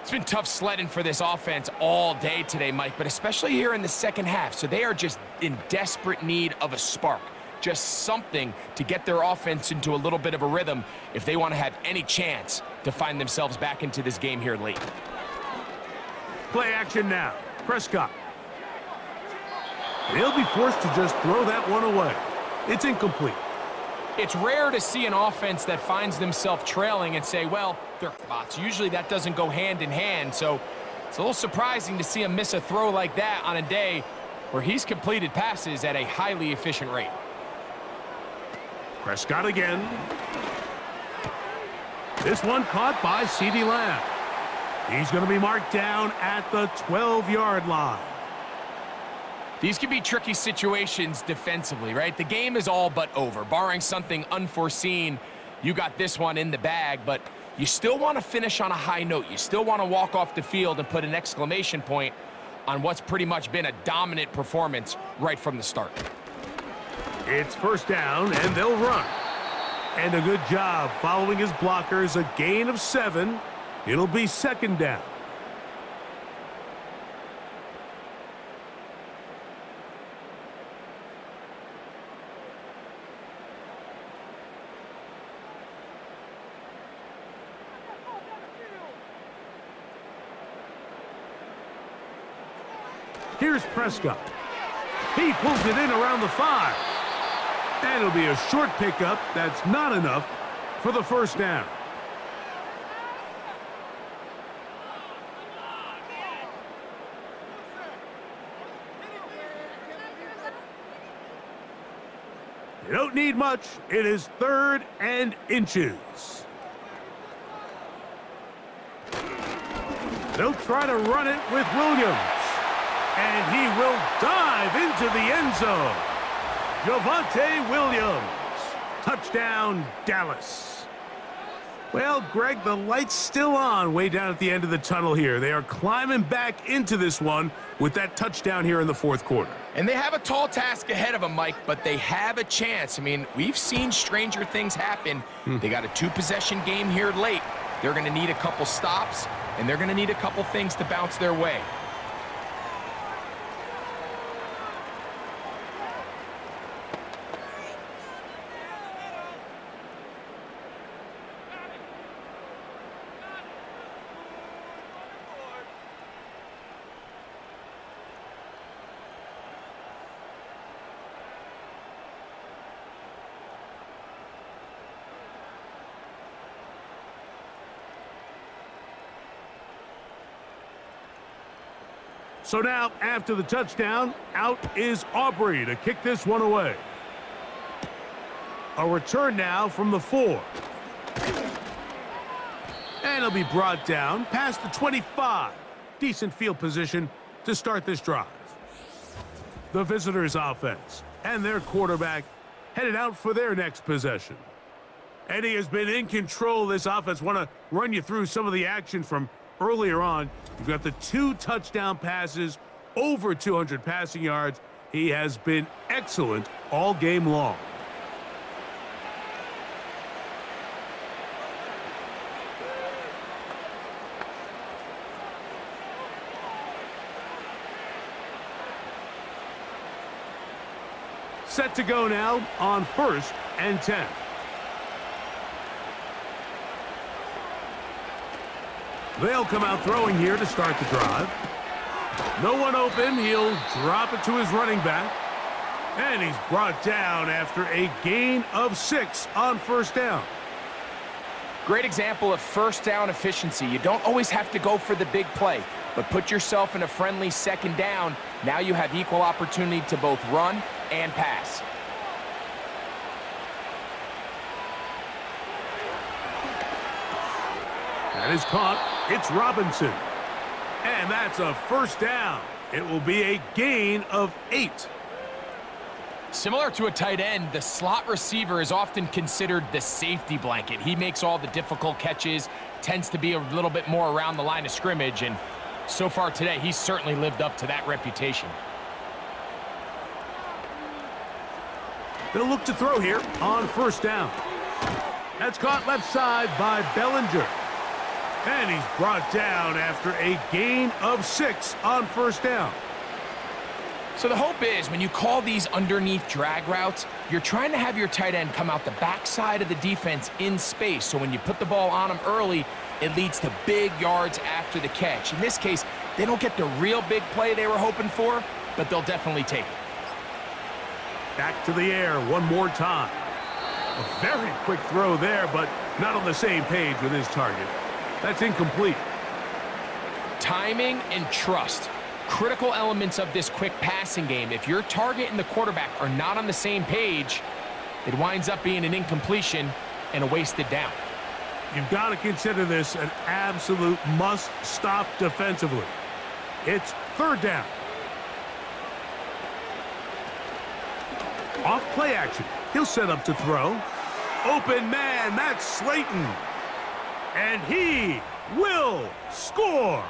It's been tough sledding for this offense all day today, Mike, but especially here in the second half. So they are just in desperate need of a spark. Just something to get their offense into a little bit of a rhythm if they want to have any chance to find themselves back into this game here late. Play action now. Prescott. They'll be forced to just throw that one away. It's incomplete. It's rare to see an offense that finds themselves trailing and say, well, they're spots. Usually that doesn't go hand in hand, so it's a little surprising to see him miss a throw like that on a day where he's completed passes at a highly efficient rate. Prescott again. This one caught by CeeDee Lamb. He's going to be marked down at the 12-yard line. These can be tricky situations defensively, right? The game is all but over. Barring something unforeseen, you got this one in the bag, but you still want to finish on a high note. You still want to walk off the field and put an exclamation point on what's pretty much been a dominant performance right from the start. It's first down, and they'll run. And a good job following his blockers, a gain of 7. It'll be second down. Here's Prescott. He pulls it in around the 5. And it'll be a short pickup. That's not enough for the first down. You don't need much. It is 3rd and inches. They'll try to run it with Williams. And he will dive into the end zone. Javonte Williams. Touchdown, Dallas. Well, Greg, the light's still on way down at the end of the tunnel here. They are climbing back into this one with that touchdown here in the 4th quarter. And they have a tall task ahead of them, Mike, but they have a chance. I mean, we've seen stranger things happen. They got a 2-possession game here late. They're going to need a couple stops, and they're going to need a couple things to bounce their way. So now, after the touchdown, out is Aubrey to kick this one away. A return now from the 4. And it'll be brought down past the 25. Decent field position to start this drive. The visitors' offense and their quarterback headed out for their next possession. And he has been in control of this offense. Want to run you through some of the action from earlier on. You've got the 2 touchdown passes, over 200 passing yards. He has been excellent all game long. Set to go now on 1st and 10. They'll come out throwing here to start the drive. No one open. He'll drop it to his running back. And he's brought down after a gain of 6 on 1st down. Great example of first down efficiency. You don't always have to go for the big play, but put yourself in a friendly 2nd down. Now you have equal opportunity to both run and pass. That is caught. It's Robinson. And that's a 1st down. It will be a gain of 8. Similar to a tight end, the slot receiver is often considered the safety blanket. He makes all the difficult catches, tends to be a little bit more around the line of scrimmage, and so far today, he's certainly lived up to that reputation. They'll look to throw here on 1st down. That's caught left side by Bellinger. And he's brought down after a gain of 6 on 1st down. So the hope is when you call these underneath drag routes, you're trying to have your tight end come out the backside of the defense in space. So when you put the ball on him early, it leads to big yards after the catch. In this case, they don't get the real big play they were hoping for, but they'll definitely take it. Back to the air one more time. A very quick throw there, but not on the same page with his target. That's incomplete. Timing and trust. Critical elements of this quick passing game. If your target and the quarterback are not on the same page, it winds up being an incompletion and a wasted down. You've got to consider this an absolute must-stop defensively. It's 3rd down. Off play action. He'll set up to throw. Open man, that's Slayton. And he will score.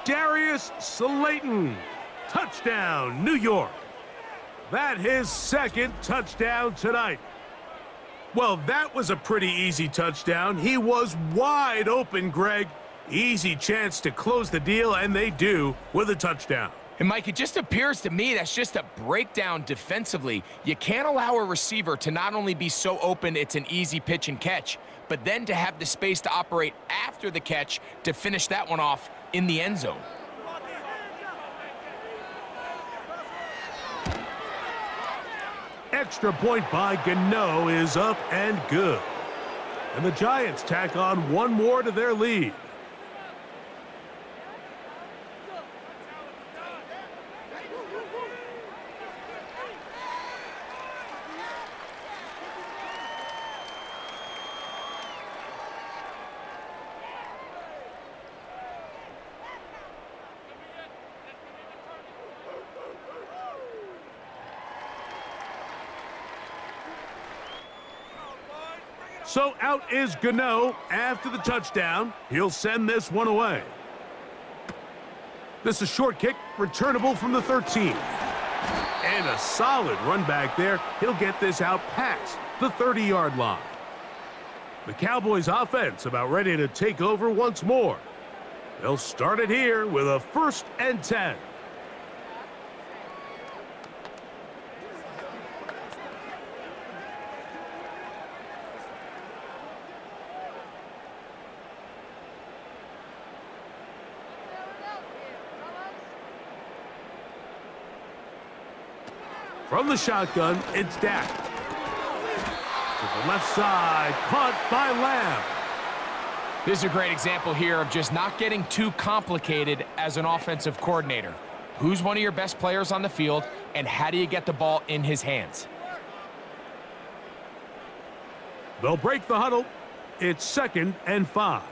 Darius Slayton. Touchdown, New York. That his 2nd touchdown tonight. Well, that was a pretty easy touchdown. He was wide open, Greg. Easy chance to close the deal, and they do with a touchdown. And, Mike, it just appears to me that's just a breakdown defensively. You can't allow a receiver to not only be so open it's an easy pitch and catch, but then to have the space to operate after the catch to finish that one off in the end zone. Extra point by Gano is up and good. And the Giants tack on one more to their lead. So out is Gano after the touchdown. He'll send this one away. This is a short kick, returnable from the 13. And a solid run back there. He'll get this out past the 30-yard line. The Cowboys offense about ready to take over once more. They'll start it here with a 1st and 10. From the shotgun, it's Dak. To the left side, caught by Lamb. This is a great example here of just not getting too complicated as an offensive coordinator. Who's one of your best players on the field, and how do you get the ball in his hands? They'll break the huddle. It's 2nd and 5.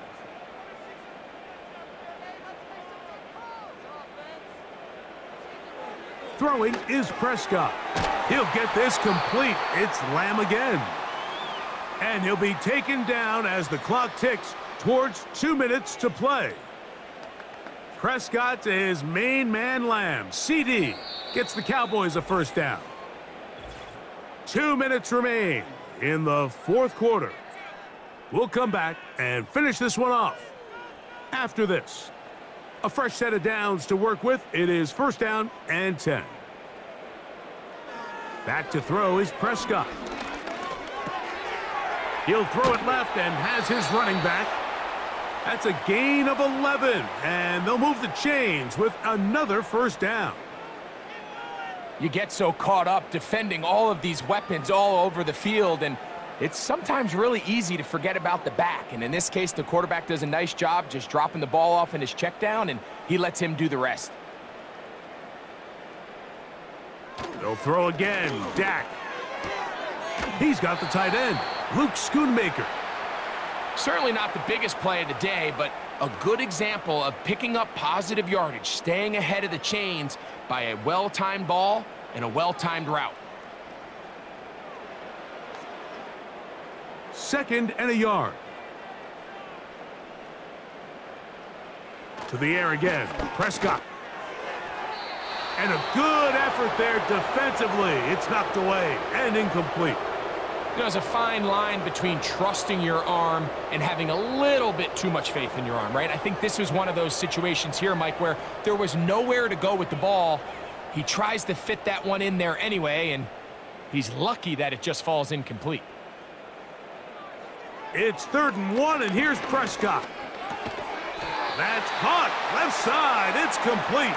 Throwing is Prescott. He'll get this complete. It's Lamb again. And he'll be taken down as the clock ticks towards 2 minutes to play. Prescott to his main man Lamb. CD gets the Cowboys a first down. 2 minutes remain in the 4th quarter. We'll come back and finish this one off after this. A fresh set of downs to work with. It is 1st down and 10. Back to throw is Prescott. He'll throw it left and has his running back. That's a gain of 11, and they'll move the chains with another 1st down. You get so caught up defending all of these weapons all over the field, and it's sometimes really easy to forget about the back. And in this case, the quarterback does a nice job just dropping the ball off in his check down, and he lets him do the rest. They'll throw again. Dak. He's got the tight end, Luke Schoonmaker. Certainly not the biggest play of the day, but a good example of picking up positive yardage, staying ahead of the chains by a well-timed ball and a well-timed route. 2nd and a yard. To the air again. Prescott. And a good effort there defensively. It's knocked away and incomplete. There's a fine line between trusting your arm and having a little bit too much faith in your arm, right? I think this was one of those situations here, Mike, where there was nowhere to go with the ball. He tries to fit that one in there anyway, and he's lucky that it just falls incomplete. It's 3rd and 1, and here's Prescott. That's caught. Left side. It's complete.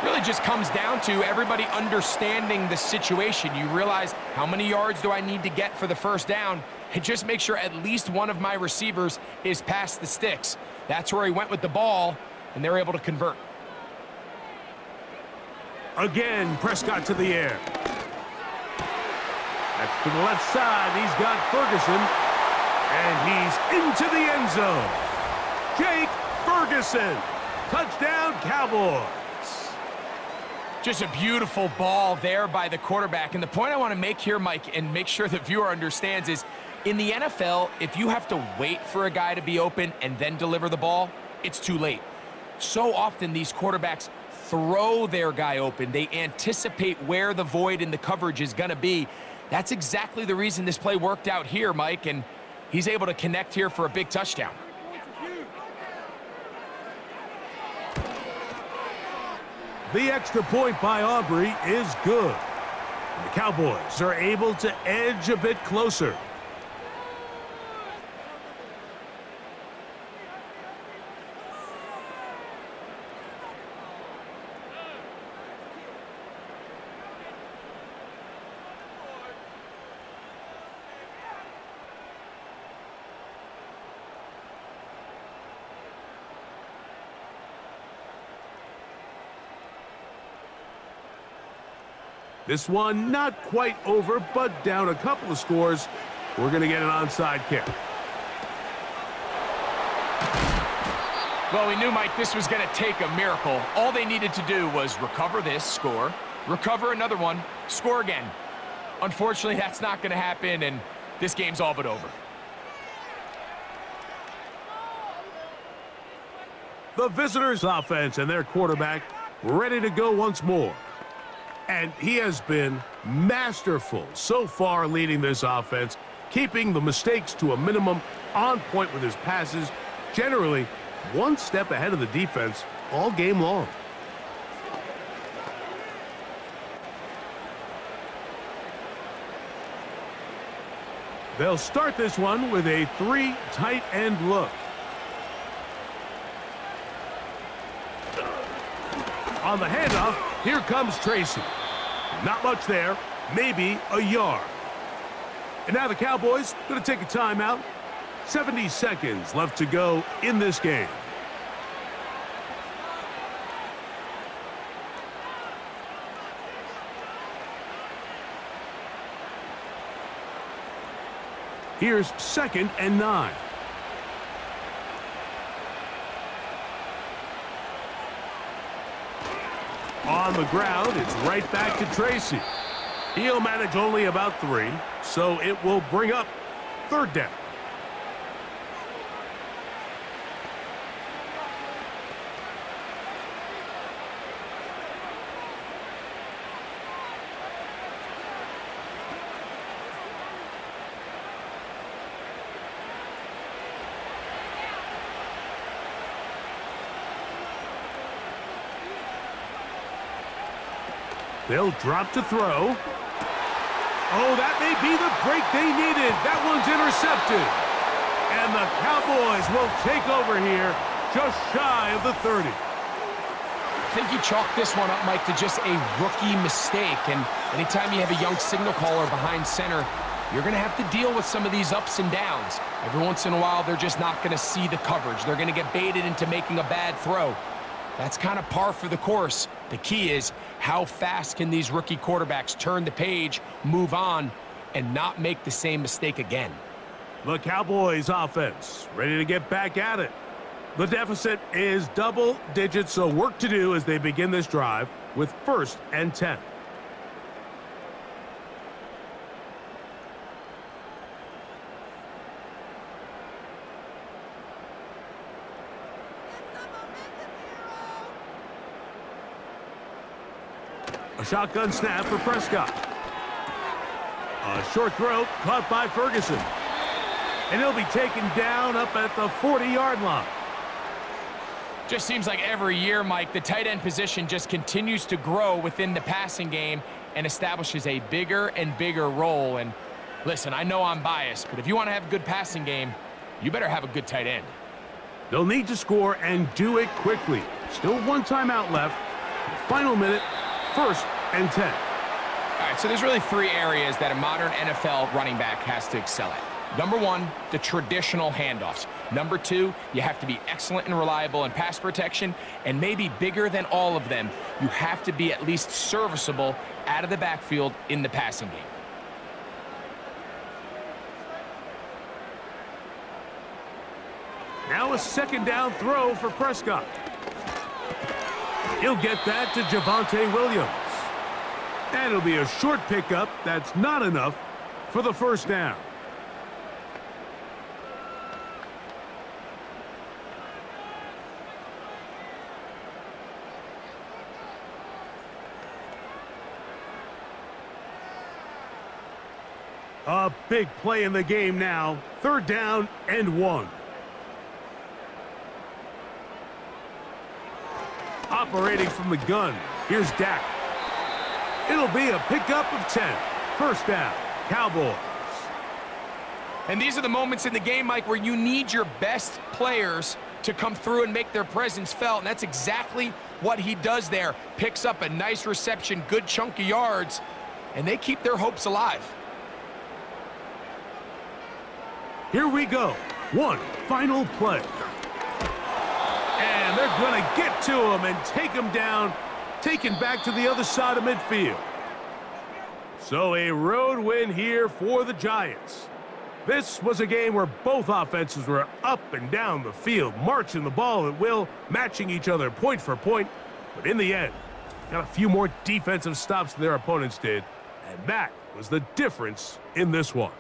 Really just comes down to everybody understanding the situation. You realize, how many yards do I need to get for the 1st down? And just make sure at least one of my receivers is past the sticks. That's where he went with the ball, and they're able to convert. Again, Prescott to the air. That's to the left side. He's got Ferguson. And he's into the end zone. Jake Ferguson. Touchdown, Cowboys. Just a beautiful ball there by the quarterback. And the point I want to make here, Mike, and make sure the viewer understands is, in the NFL, if you have to wait for a guy to be open and then deliver the ball, it's too late. So often these quarterbacks throw their guy open. They anticipate where the void in the coverage is going to be. That's exactly the reason this play worked out here, Mike, and he's able to connect here for a big touchdown. The extra point by Aubrey is good. And the Cowboys are able to edge a bit closer. This one not quite over, but down a couple of scores. We're going to get an onside kick. Well, we knew, Mike, this was going to take a miracle. All they needed to do was recover this, score, recover another one, score again. Unfortunately, that's not going to happen, and this game's all but over. The visitors' offense and their quarterback ready to go once more. And he has been masterful so far leading this offense, keeping the mistakes to a minimum, on point with his passes, generally one step ahead of the defense all game long. They'll start this one with a 3 tight end look. On the handoff, here comes Tracy. Not much there, maybe a yard. And now the Cowboys going to take a timeout, 70 seconds left to go in this game. Here's 2nd and 9. On the ground, it's right back to Tracy. He'll manage only about 3, so it will bring up 3rd down. They'll drop to throw. Oh, that may be the break they needed. That one's intercepted. And the Cowboys will take over here just shy of the 30. I think you chalk this one up, Mike, to just a rookie mistake. And anytime you have a young signal caller behind center, you're going to have to deal with some of these ups and downs. Every once in a while, they're just not going to see the coverage. They're going to get baited into making a bad throw. That's kind of par for the course. The key is how fast can these rookie quarterbacks turn the page, move on, and not make the same mistake again. The Cowboys offense ready to get back at it. The deficit is double digits, so work to do as they begin this drive with 1st and 10. A shotgun snap for Prescott. A short throw caught by Ferguson. And he'll be taken down up at the 40-yard line. Just seems like every year, Mike, the tight end position just continues to grow within the passing game and establishes a bigger and bigger role. And listen, I know I'm biased, but if you want to have a good passing game, you better have a good tight end. They'll need to score and do it quickly. Still 1 timeout left. Final minute. 1st and 10. All right, so there's really 3 areas that a modern NFL running back has to excel at. Number 1, the traditional handoffs. Number 2, you have to be excellent and reliable in pass protection. And maybe bigger than all of them, you have to be at least serviceable out of the backfield in the passing game. Now a 2nd down throw for Prescott. He'll get that to Javonte Williams. And it'll be a short pickup. That's not enough for the 1st down. A big play in the game now. 3rd down and 1. Operating from the gun, here's Dak. It'll be a pickup of 10. 1st down, Cowboys. And these are the moments in the game, Mike, where you need your best players to come through and make their presence felt. And that's exactly what he does there. Picks up a nice reception, good chunk of yards, and they keep their hopes alive. Here we go. 1 final play. And they're going to get to him and take him down, taken back to the other side of midfield. So a road win here for the Giants. This was a game where both offenses were up and down the field, marching the ball at will, matching each other point for point. But in the end, got a few more defensive stops than their opponents did, and that was the difference in this one.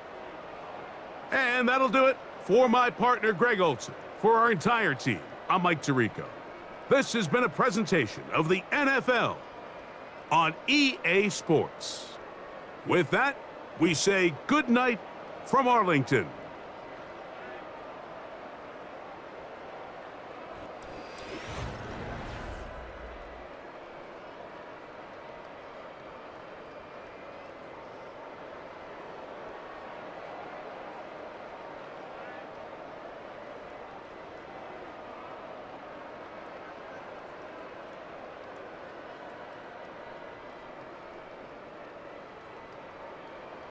And that'll do it for my partner, Greg Olson. For our entire team, I'm Mike Tirico. This has been a presentation of the NFL on EA Sports. With that, we say good night from Arlington.